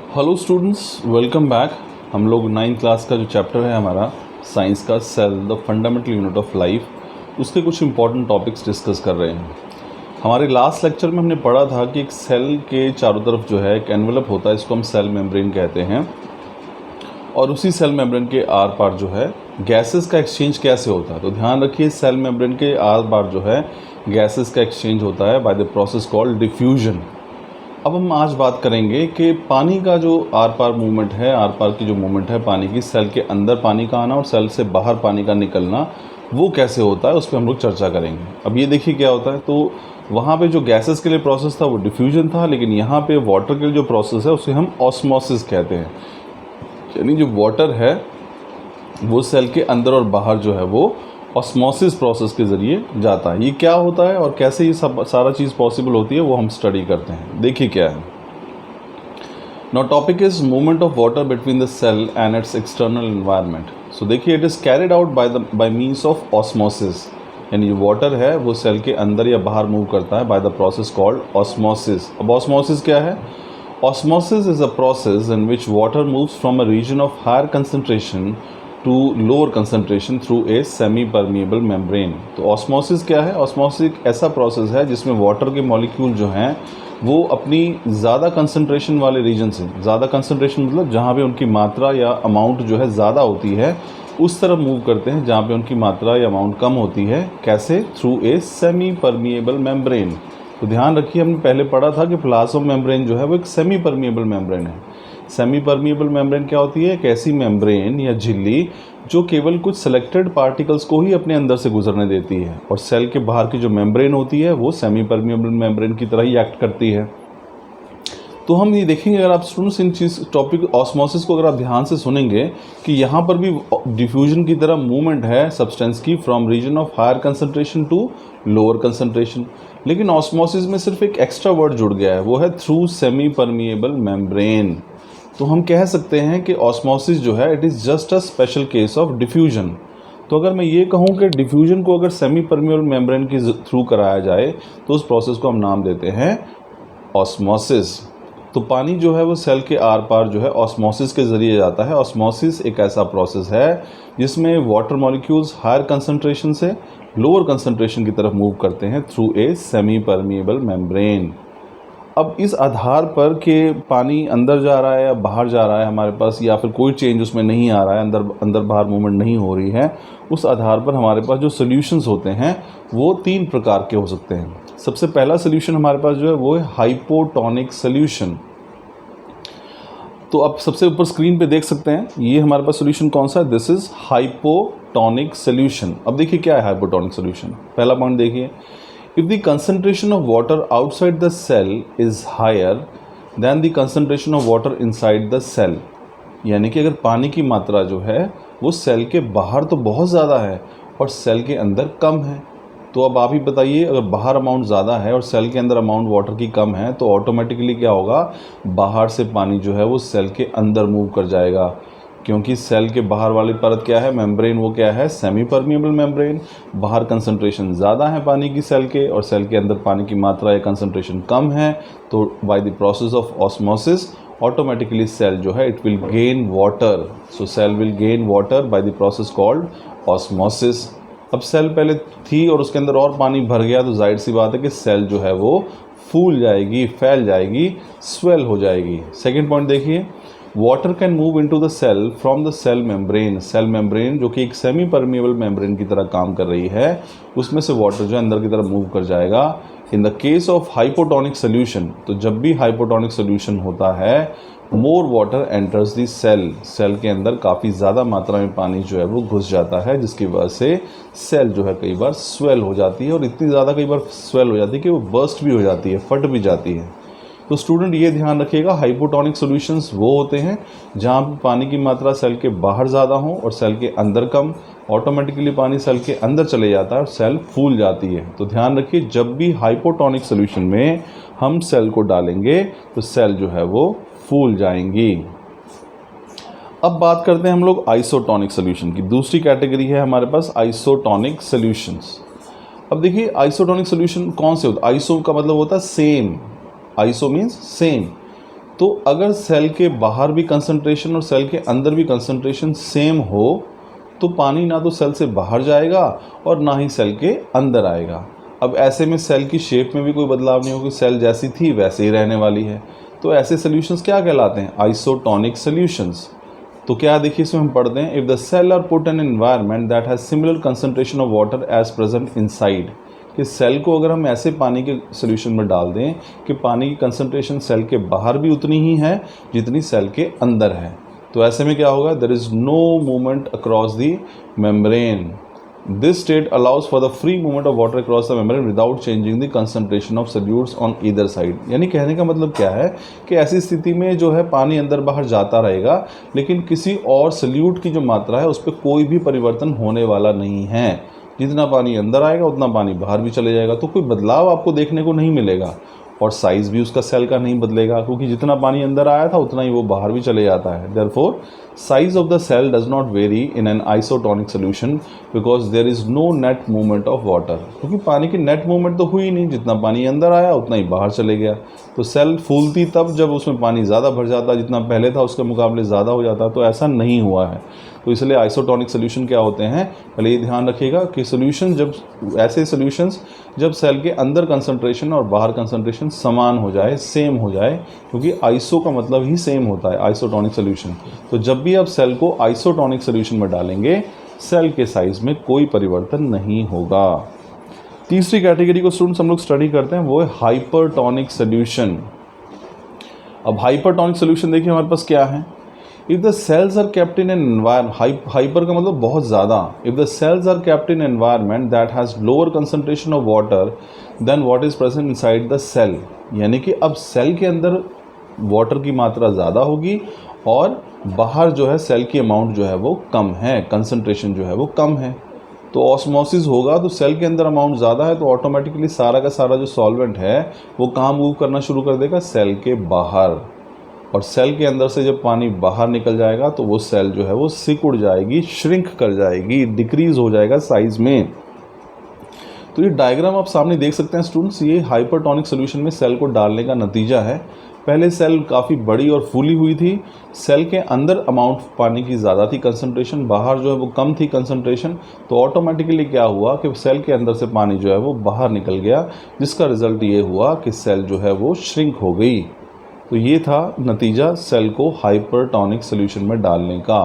Hello students, welcome back. हम लोग 9th class का जो चैप्टर है हमारा साइंस का cell the fundamental unit of life, उसके कुछ इंपॉर्टेंट टॉपिक्स डिस्कस कर रहे हैं। हमारे लास्ट लेक्चर में हमने पढ़ा था कि एक सेल के चारों तरफ जो है एक एनवेलप होता है, इसको हम सेल मेम्ब्रेन कहते हैं। और उसी सेल मेम्ब्रेन के आर पार जो है गैसेस का एक्सचेंज कैसे होता है, तो ध्यान रखिए सेल मेम्ब्रेन के आर पार जो है गैसेस का एक्सचेंज होता है bye the process called diffusion. अब हम आज बात करेंगे कि पानी का जो आर पार मूवमेंट है, आर पार की जो मूवमेंट है पानी की, सेल के अंदर पानी का आना और सेल से बाहर पानी का निकलना, वो कैसे होता है उस पर हम लोग चर्चा करेंगे। अब ये देखिए क्या होता है, तो वहाँ पे जो गैसेस के लिए प्रोसेस था वो डिफ्यूजन था, लेकिन यहाँ पे वाटर के लिए जो प्रोसेस है उसे हम ऑस्मोसिस कहते हैं। यानी जो वाटर है वो सेल के अंदर और बाहर जो है वो ऑस्मोसिस प्रोसेस के ज़रिए जाता है। ये क्या होता है और कैसे ये सब सारा चीज़ पॉसिबल होती है वो हम स्टडी करते हैं। देखिए क्या है। Now topic is movement of water between the cell and its external environment. So देखिए, it is carried out by means of osmosis. यानी जो वाटर है वो सेल के अंदर या बाहर मूव करता है bye the process called osmosis. अब ऑस्मोसिस क्या है? Osmosis is a process in which water moves from a region of higher concentration to lower concentration through a semi-permeable membrane। तो ऑस्मोसिस क्या है? ऑस्मोसिस एक ऐसा प्रोसेस है जिसमें वाटर के मॉलिक्यूल जो हैं वो अपनी ज़्यादा कंसंट्रेशन वाले रीजन से, ज़्यादा कंसंट्रेशन मतलब जहाँ पे उनकी मात्रा या अमाउंट जो है ज़्यादा होती है उस तरफ मूव करते हैं जहाँ पे उनकी मात्रा या अमाउंट कम होती है। कैसे? Through a semi permeable membrane. तो ध्यान रखिए, हमने पहले पढ़ा था कि प्लाज्मा मेम्ब्रेन जो है वो एक सेमी परमिएबल मेम्ब्रेन है। सेमी परमिएबल मेम्ब्रेन क्या होती है? एक ऐसी मेम्ब्रेन या झिल्ली जो केवल कुछ सिलेक्टेड पार्टिकल्स को ही अपने अंदर से गुजरने देती है, और सेल के बाहर की जो मेम्ब्रेन होती है वो सेमी परमिएबल मेम्ब्रेन की तरह ही एक्ट करती है। तो हम ये देखेंगे, अगर आप students in cheese topic osmosis को अगर आप ध्यान से सुनेंगे कि यहाँ पर भी डिफ्यूजन की तरह मूवमेंट है सब्सटेंस की from region of higher concentration to lower concentration. लेकिन ऑस्मोसिस में सिर्फ एक एक्स्ट्रा वर्ड जुड़ गया है, वो है थ्रू सेमी परमिएबल मेम्ब्रेन। तो हम कह सकते हैं कि ऑस्मोसिस जो है it is just a special case of diffusion. तो अगर मैं ये कहूँ कि डिफ्यूजन को अगर सेमी परमिएबल मेम्ब्रेन के थ्रू कराया जाए तो उस प्रोसेस को हम नाम देते हैं ऑस्मोसिस। तो पानी जो है वो सेल के आर पार जो है ऑस्मोसिस के ज़रिए जाता है। ऑस्मोसिस एक ऐसा प्रोसेस है जिसमें वाटर मॉलिक्यूल्स हायर कंसंट्रेशन से लोअर कंसंट्रेशन की तरफ मूव करते हैं through a semi permeable membrane. अब इस आधार पर कि पानी अंदर जा रहा है या बाहर जा रहा है हमारे पास, या फिर कोई चेंज उसमें नहीं आ रहा है, अंदर बाहर मूवमेंट नहीं हो रही है, उस आधार पर हमारे पास जो सोल्यूशंस होते हैं वो 3 प्रकार के हो सकते हैं। सबसे पहला सोल्यूशन हमारे पास जो है वो है हाइपोटोनिक सोल्यूशन। तो आप सबसे ऊपर स्क्रीन पे देख सकते हैं ये हमारे पास सोल्यूशन कौन सा है। This is hypotonic solution. अब देखिए क्या है हाइपोटोनिक सोल्यूशन। पहला पॉइंट देखिए, if the concentration of water outside the cell is higher than the concentration of water inside the cell. यानी कि अगर पानी की मात्रा जो है वो सेल के बाहर तो बहुत ज़्यादा है और सेल के अंदर कम है, तो अब आप ही बताइए, अगर बाहर अमाउंट ज़्यादा है और सेल के अंदर अमाउंट वाटर की कम है तो ऑटोमेटिकली क्या होगा, बाहर से पानी जो है वो सेल के अंदर मूव कर जाएगा। क्योंकि सेल के बाहर वाली परत क्या है, मेम्ब्रेन, वो क्या है, सेमी परमिएबल मेम्ब्रेन। बाहर कंसंट्रेशन ज़्यादा है पानी की सेल के, और सेल के अंदर पानी की मात्रा या कंसंट्रेशन कम है। तो by the process of osmosis automatically cell जो है it will gain water. So cell will gain water by the process called osmosis. अब सेल पहले थी और उसके अंदर और पानी भर गया तो जाहिर सी बात है कि सेल जो है वो फूल जाएगी, फैल जाएगी, स्वेल हो जाएगी। सेकंड पॉइंट देखिए, water can move into the cell from the cell membrane. Cell membrane जो कि एक सेमी परमिएबल मेम्ब्रेन की तरह काम कर रही है, उसमें से वाटर जो है अंदर की तरफ मूव कर जाएगा। In the case of hypotonic solution, तो जब भी हाइपोटोनिक सोल्यूशन होता है मोर वाटर एंटर्स दी सेल। सेल के अंदर काफ़ी ज़्यादा मात्रा में पानी जो है वो घुस जाता है, जिसकी वजह से सेल जो है कई बार स्वेल हो जाती है, और इतनी ज़्यादा कई बार स्वेल हो जाती है कि वो बर्स्ट भी हो जाती है, फट भी जाती है। तो स्टूडेंट ये ध्यान रखिएगा, हाइपोटोनिक सॉल्यूशंस वो होते हैं जहाँ पानी की मात्रा सेल के बाहर ज़्यादा हो और सेल के अंदर कम। ऑटोमेटिकली पानी सेल के अंदर चले जाता है और सेल फूल जाती है। तो ध्यान रखिए, जब भी हाइपोटोनिक सॉल्यूशन में हम सेल को डालेंगे तो सेल जो है वो फूल जाएंगी। अब बात करते हैं हम लोग आइसोटोनिक सोल्यूशन की। दूसरी कैटेगरी है हमारे पास आइसोटोनिक सोल्यूशंस। अब देखिए आइसोटोनिक सोल्यूशन कौन से होते हैं। आइसो का मतलब होता है सेम, आइसो मीन्स सेम। तो अगर सेल के बाहर भी कंसंट्रेशन और सेल के अंदर भी कंसंट्रेशन सेम हो तो पानी ना तो सेल से बाहर जाएगा और ना ही सेल के अंदर आएगा। अब ऐसे में सेल की शेप में भी कोई बदलाव नहीं होगा, सेल जैसी थी वैसे ही रहने वाली है। तो ऐसे सॉल्यूशंस क्या कहलाते हैं? Isotonic solutions. तो क्या देखिए इसमें हम पढ़ते हैं, if the cell are put in environment that has similar concentration of water as present inside, कि सेल को अगर हम ऐसे पानी के सॉल्यूशन में डाल दें कि पानी की कंसंट्रेशन सेल के बाहर भी उतनी ही है जितनी सेल के अंदर है, तो ऐसे में क्या होगा? There is no movement across the membrane. This state allows for the free movement of water across the membrane without changing the concentration of solutes on either side. यानी कहने का मतलब क्या है कि ऐसी स्थिति में जो है पानी अंदर बाहर जाता रहेगा, लेकिन किसी और सॉल्यूट की जो मात्रा है उस पर कोई भी परिवर्तन होने वाला नहीं है। जितना पानी अंदर आएगा उतना पानी बाहर भी चले जाएगा, तो कोई बदलाव आपको देखने को नहीं मिलेगा। और साइज़ भी उसका सेल का नहीं बदलेगा, क्योंकि जितना पानी अंदर आया था उतना ही वो बाहर भी चले जाता है। Therefore size of the cell does not vary in an isotonic solution because there is no net movement of water, क्योंकि पानी की नेट मूवमेंट तो हुई नहीं, जितना पानी अंदर आया उतना ही बाहर चले गया। तो सेल फूलती तब जब उसमें पानी ज़्यादा भर जाता, जितना पहले था उसके मुकाबले ज़्यादा हो जाता, तो ऐसा नहीं हुआ है। तो इसलिए आइसोटोनिक सोल्यूशन क्या होते हैं, पहले ये ध्यान रखिएगा कि सोल्यूशन जब ऐसे सोल्यूशंस जब सेल के अंदर कंसंट्रेशन और बाहर कंसंट्रेशन समान हो जाए, सेम हो जाए, क्योंकि आइसो का मतलब ही सेम होता है, आइसोटोनिक सोल्यूशन। तो जब भी आप सेल को आइसोटोनिक सोल्यूशन में डालेंगे सेल के साइज में कोई परिवर्तन नहीं होगा। तीसरी कैटेगरी को स्टूडेंट्स हम लोग स्टडी करते हैं, वो है हाइपरटोनिक सोल्यूशन। अब हाइपरटोनिक सोल्यूशन देखिए हमारे पास क्या है, if the cells are kept in an environment, hyper का मतलब बहुत ज़्यादा, if the cells are kept in environment that has lower concentration of water than what is present inside the cell, यानी कि अब सेल के अंदर वाटर की मात्रा ज़्यादा होगी और बाहर जो है सेल की अमाउंट जो है वो कम है, कंसंट्रेशन जो है वो कम है। तो ऑस्मोसिस होगा, तो सेल के अंदर अमाउंट ज़्यादा है तो ऑटोमेटिकली सारा का सारा जो सॉल्वेंट है वो कहाँ मूव करना शुरू कर देगा? सेल के बाहर। और सेल के अंदर से जब पानी बाहर निकल जाएगा तो वो सेल जो है वो सिकुड़ जाएगी, श्रिंक कर जाएगी, डिक्रीज हो जाएगा साइज़ में। तो ये डायग्राम आप सामने देख सकते हैं स्टूडेंट्स, ये हाइपरटोनिक सोल्यूशन में सेल को डालने का नतीजा है। पहले सेल काफ़ी बड़ी और फूली हुई थी, सेल के अंदर अमाउंट पानी की ज़्यादा थी कंसंट्रेशन, बाहर जो है वो कम थी कंसंट्रेशन, तो ऑटोमेटिकली क्या हुआ कि सेल के अंदर से पानी जो है वो बाहर निकल गया, जिसका रिजल्ट ये हुआ कि सेल जो है वो श्रिंक हो गई। तो ये था नतीजा सेल को हाइपरटोनिक सोल्यूशन में डालने का।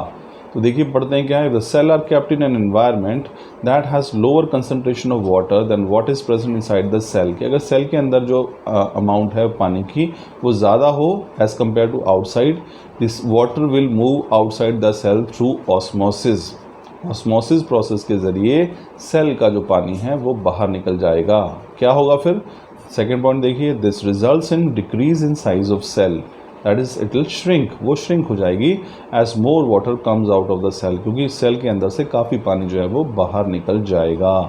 तो देखिए पढ़ते हैं क्या है, the cell are kept in an environment that has lower concentration of water than what is present inside the cell, कि अगर सेल के अंदर जो अमाउंट है पानी की वो ज़्यादा हो as compare to outside, this water will move outside the cell through osmosis. Osmosis process के ज़रिए सेल का जो पानी है वो बाहर निकल जाएगा। क्या होगा फिर? सेकेंड पॉइंट देखिए, this results in decrease in size of cell, that is it will shrink, वो श्रिंक हो जाएगी as more water comes out of the cell, क्योंकि सेल के अंदर से काफ़ी पानी जो है वो बाहर निकल जाएगा।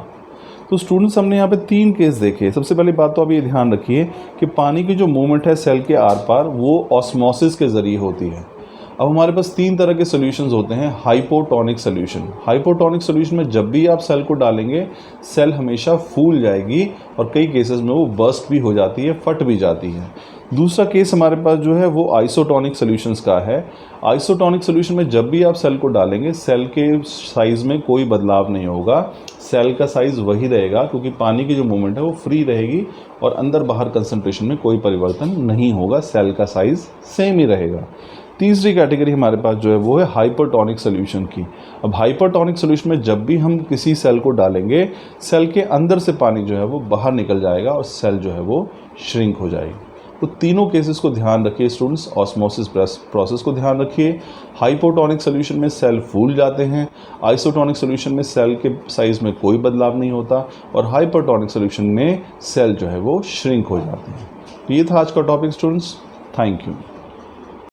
तो स्टूडेंट्स हमने यहाँ पे 3 केस देखे। सबसे पहली बात तो आप ये ध्यान रखिए कि पानी की जो मूवमेंट है सेल के आर पार वो ऑस्मोसिस के ज़रिए होती है। अब हमारे पास 3 तरह के सॉल्यूशंस होते हैं। हाइपोटोनिक सॉल्यूशन, हाइपोटोनिक सॉल्यूशन में जब भी आप सेल को डालेंगे सेल हमेशा फूल जाएगी और कई केसेस में वो बर्स्ट भी हो जाती है, फट भी जाती है। दूसरा केस हमारे पास जो है वो आइसोटोनिक सॉल्यूशंस का है। आइसोटोनिक सॉल्यूशन में जब भी आप सेल को डालेंगे सेल के साइज़ में कोई बदलाव नहीं होगा, सेल का साइज़ वही रहेगा, क्योंकि पानी की जो मूवमेंट है वो फ्री रहेगी और अंदर बाहर कंसंट्रेशन में कोई परिवर्तन नहीं होगा, सेल का साइज़ सेम ही रहेगा। तीसरी कैटेगरी हमारे पास जो है वो है हाइपरटोनिक सॉल्यूशन की। अब हाइपरटोनिक सॉल्यूशन में जब भी हम किसी सेल को डालेंगे सेल के अंदर से पानी जो है वो बाहर निकल जाएगा और सेल जो है वो श्रिंक हो जाएगी। तो तीनों केसेस को ध्यान रखिए स्टूडेंट्स, ऑस्मोसिस प्रोसेस को ध्यान रखिए। हाइपोटोनिक सॉल्यूशन में सेल फूल जाते हैं, आइसोटोनिक सॉल्यूशन में सेल के साइज़ में कोई बदलाव नहीं होता और हाइपरटोनिक सॉल्यूशन में सेल जो है वो श्रिंक हो जाते हैं। तो ये था आज का टॉपिक स्टूडेंट्स, थैंक यू।